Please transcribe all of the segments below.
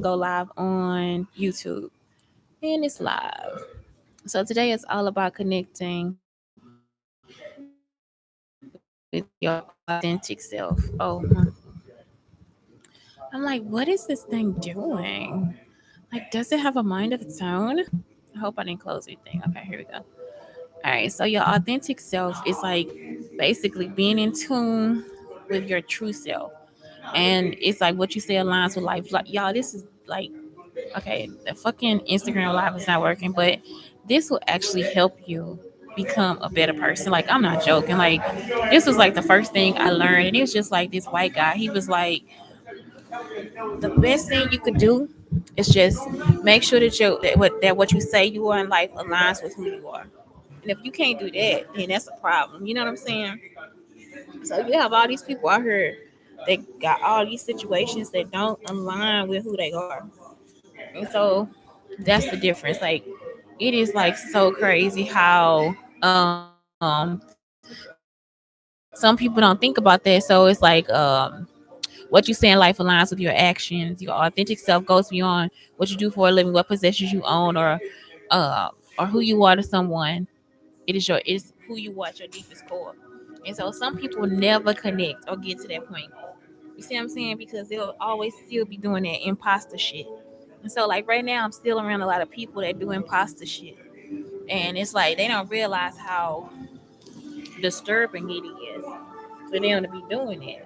go live on YouTube. And it's live. So today it's all about connecting with your authentic self. Oh, I'm like, what is this thing doing? Like, does it have a mind of its own? I hope I didn't close anything. Okay, here we go. All right, so your authentic self is like basically being in tune with your true self. And it's like what you say aligns with life. Like, y'all, this is like, okay, the fucking Instagram live is not working, but this will actually help you become a better person. Like, I'm not joking. Like, this was like the first thing I learned. And it was just like this white guy. He was like, the best thing you could do is just make sure that what you say you are in life aligns with who you are. And if you can't do that, then that's a problem. You know what I'm saying? So you have all these people out here that got all these situations that don't align with who they are. And so that's the difference. Like, it is like so crazy how some people don't think about that. So it's like what you say in life aligns with your actions. Your authentic self goes beyond what you do for a living, what possessions you own, or who you are to someone. It's who you are at your deepest core. And so some people never connect or get to that point. You see what I'm saying? Because they'll always still be doing that imposter shit. And so like right now I'm still around a lot of people that do imposter shit. And it's like they don't realize how disturbing it is for them to be doing it.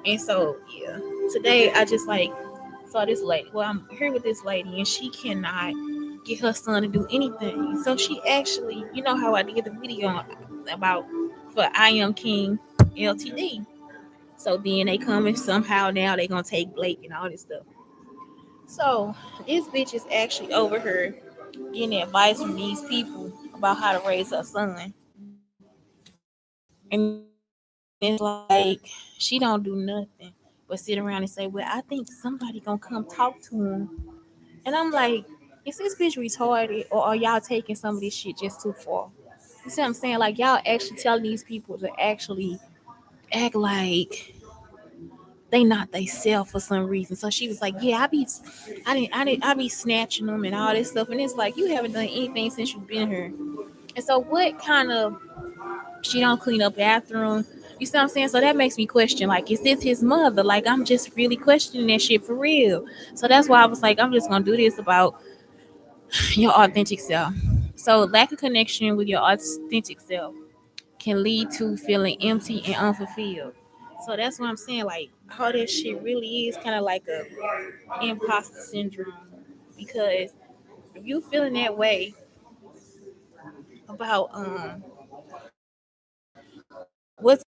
And so yeah. Today I just like saw this lady. Well, I'm here with this lady and she cannot get her son to do anything. So she actually, you know how I did the video about for I Am King LTD. So then they come and somehow now they gonna take Blake and all this stuff. So this bitch is actually over her getting advice from these people about how to raise her son. And it's like she don't do nothing but sit around and say, well, I think somebody gonna come talk to him. And I'm like, is this bitch retarded or are y'all taking some of this shit just too far? You see what I'm saying? Like, y'all actually telling these people to actually act like they not they self for some reason. So she was like, "Yeah, I be snatching them and all this stuff." And it's like you haven't done anything since you've been here. And so, what kind of she don't clean up bathroom? You see what I'm saying? So that makes me question, like, is this his mother? Like, I'm just really questioning that shit for real. So that's why I was like, I'm just gonna do this about your authentic self. So lack of connection with your authentic self can lead to feeling empty and unfulfilled. So that's what I'm saying. Like, all that shit really is kind of like a imposter syndrome. Because if you feeling that way about what's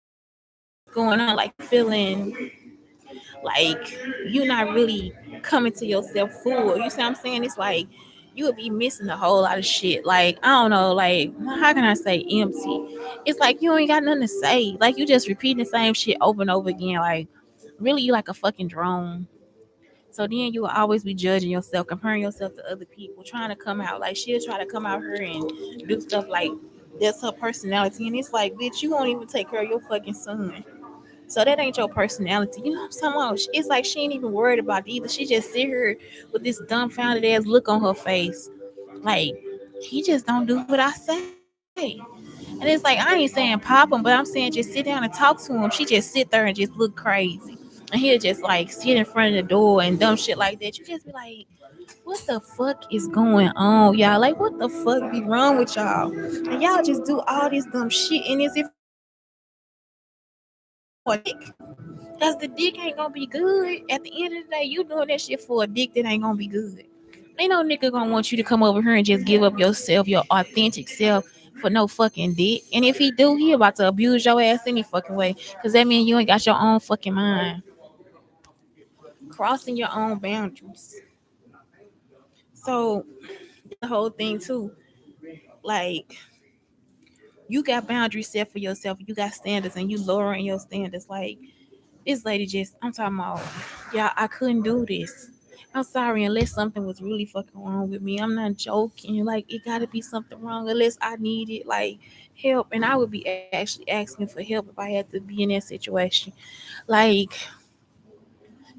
going on, like you feeling like you're not really coming to yourself full. You see what I'm saying? It's like you would be missing a whole lot of shit. Like, I don't know, like how can I say empty? It's like you ain't got nothing to say. Like you just repeating the same shit over and over again. Like really you like a fucking drone. So then you will always be judging yourself, comparing yourself to other people, trying to come out. Like she'll try to come out here and do stuff like that's her personality. And it's like, bitch, you won't even take care of your fucking son. So that ain't your personality. You know what I'm talking about? It's like she ain't even worried about it either. She just sit here with this dumbfounded ass look on her face. Like, he just don't do what I say. And it's like, I ain't saying pop him, but I'm saying just sit down and talk to him. She just sit there and just look crazy. And he'll just like sit in front of the door and dumb shit like that. You just be like, what the fuck is going on, y'all? Like, what the fuck be wrong with y'all? And y'all just do all this dumb shit. And as if y'all want a dick. Because the dick ain't gonna be good. At the end of the day, you doing that shit for a dick that ain't gonna be good. Ain't no nigga gonna want you to come over here and just give up yourself, your authentic self, for no fucking dick. And if he do, he about to abuse your ass any fucking way. Cause that means you ain't got your own fucking mind. Crossing your own boundaries. So that's the whole thing too. Like you got boundaries set for yourself, you got standards and you lowering your standards. Like this lady just, I'm talking about, yeah, I couldn't do this. I'm sorry, unless something was really fucking wrong with me. I'm not joking. Like, it gotta be something wrong, unless I needed like help. And I would be actually asking for help if I had to be in that situation. Like,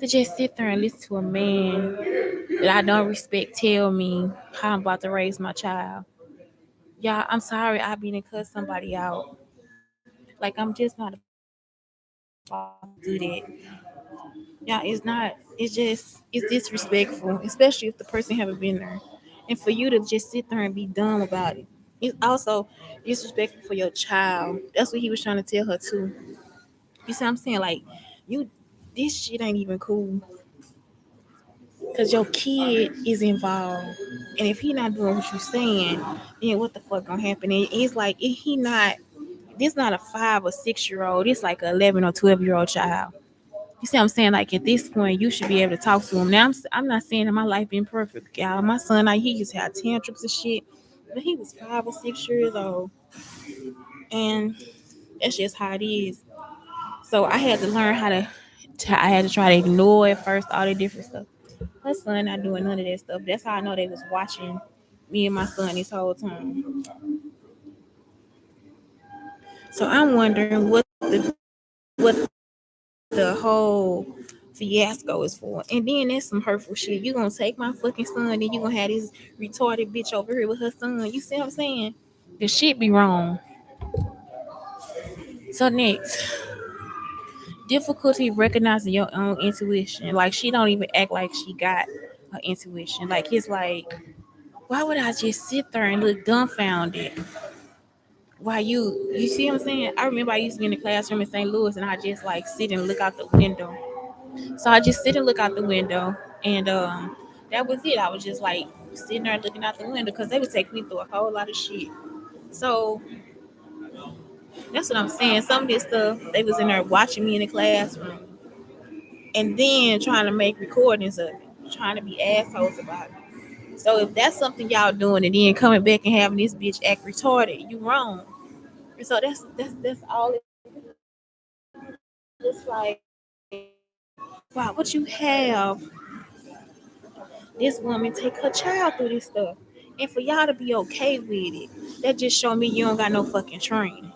to just sit there and listen to a man that I don't respect tell me how I'm about to raise my child. Yeah, I'm sorry I been to cuss somebody out. Like I'm just not about to do that. Yeah, it's just it's disrespectful, especially if the person haven't been there. And for you to just sit there and be dumb about it. It's also disrespectful for your child. That's what he was trying to tell her too. You see what I'm saying? Like you this shit ain't even cool. Cause your kid is involved. And if he not doing what you saying, then what the fuck gonna happen? And it's like if he not this not a 5 or 6 year old, it's like an 11 or 12-year-old child. You see what I'm saying? Like at this point, you should be able to talk to him. Now I'm not saying that my life been perfect, y'all. My son, like he used to have tantrums and shit, but he was 5 or 6 years old, and that's just how it is. So I had to learn how to. I had to try to ignore at first all the different stuff. My son not doing none of that stuff. That's how I know they was watching me and my son this whole time. So I'm wondering what the whole fiasco is for. And then that's some hurtful shit. You gonna take my fucking son, and you gonna have this retarded bitch over here with her son. You see what I'm saying? The shit be wrong. So next, difficulty recognizing your own intuition. Like she don't even act like she got her intuition. Like it's like, why would I just sit there and look dumbfounded? Why you see what I'm saying? I remember I used to be in the classroom in St. Louis and I just like sit and look out the window. So I just sit and look out the window, and that was it. I was just like sitting there looking out the window because they would take me through a whole lot of shit. So that's what I'm saying. Some of this stuff they was in there watching me in the classroom, and then trying to make recordings of it, trying to be assholes about it. So if that's something y'all doing, and then coming back and having this bitch act retarded, you wrong. And so that's all it looks like. Wow, what you have this woman take her child through this stuff. And for y'all to be okay with it, that just show me you don't got no fucking training.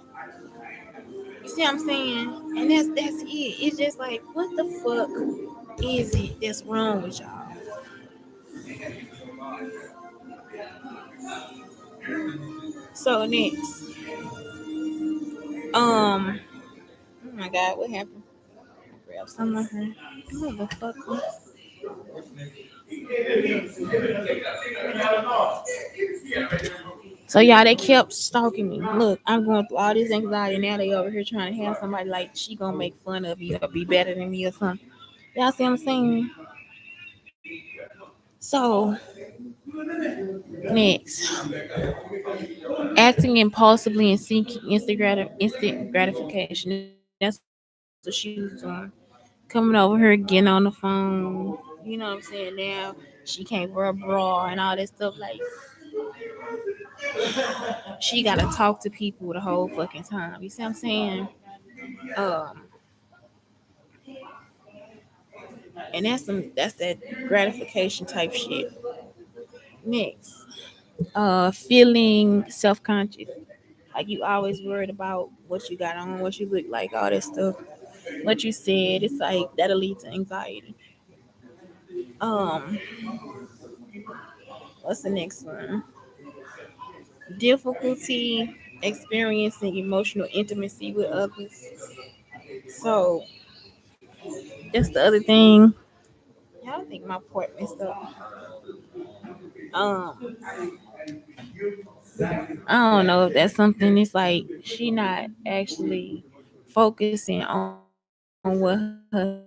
You see what I'm saying? And that's it. It's just like, what the fuck is it that's wrong with y'all? So next, oh my god, what happened? Grab some of her. What the fuck? So y'all, they kept stalking me. Look, I'm going through all this anxiety. Now they over here trying to have somebody like she gonna make fun of you or be better than me or something. Y'all see what I'm saying? So next, acting impulsively and seeking instant gratification. That's what she was doing. Coming over here, getting on the phone. You know what I'm saying? Now she can't wear a bra and all that stuff. Like she gotta talk to people the whole fucking time. You see what I'm saying? Um, and that's that gratification type shit. Next, feeling self conscious. Like you always worried about what you got on, what you look like, all that stuff. What you said, it's like that'll lead to anxiety. Um, what's the next one? Difficulty experiencing emotional intimacy with others. So that's the other thing. Yeah, I think my port messed up. Um, I don't know if that's something. It's like she not actually focusing on what her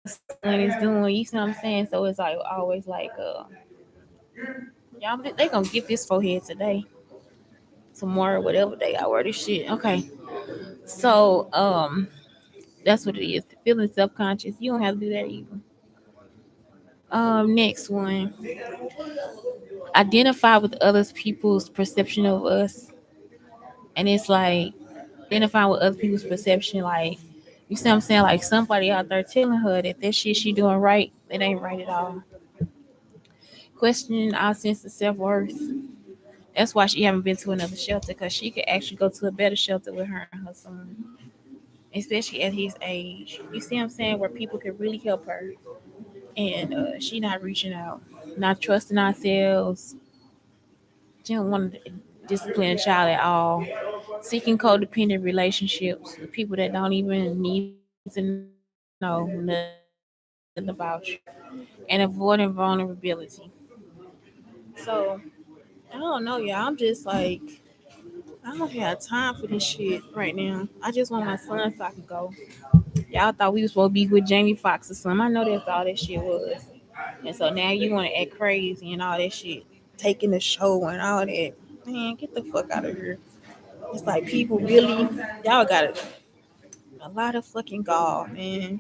son is doing. You see what I'm saying? So it's like always like, y'all, they gonna get this forehead today, tomorrow, whatever day I wear this shit. Okay, so that's what it is. Feeling self conscious. You don't have to do that either. Next one. Identify with others people's perception of us, and it's like identifying with other people's perception. Like you see what I'm saying? Like somebody out there telling her that that shit she doing right, it ain't right at all. Questioning our sense of self worth. That's why she haven't been to another shelter because she could actually go to a better shelter with her and her son, especially at his age. You see what I'm saying? Where people could really help her, and she not reaching out. not trusting ourselves, didn't want to discipline a child at all, seeking codependent relationships with people that don't even need to know nothing about you, and avoiding vulnerability. So I don't know, y'all. I'm just like, I don't have time for this shit right now. I just want my son so I can go. Y'all thought we was supposed to be with Jamie Foxx or something. I know that's all that shit was. And so now you want to act crazy and all that shit, taking the show and all that. Man, get the fuck out of here. It's like people really, y'all got a lot of fucking gall, man.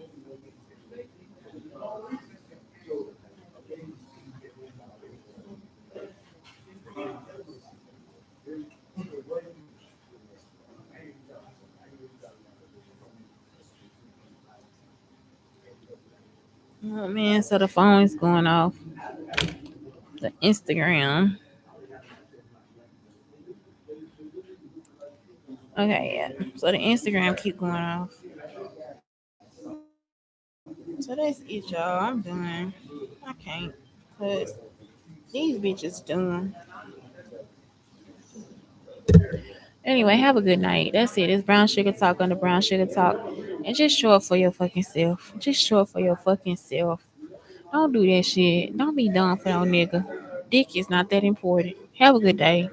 Oh man, so the phone is going off. The Instagram. Okay, yeah. So the Instagram keep going off. So that's it, y'all. I'm done. I can't. Cause these bitches done. Anyway, have a good night. That's it. It's brown sugar talk on the brown sugar talk. And just show up for your fucking self. Just show up for your fucking self. Don't do that shit. Don't be dumb for no nigga. Dick is not that important. Have a good day.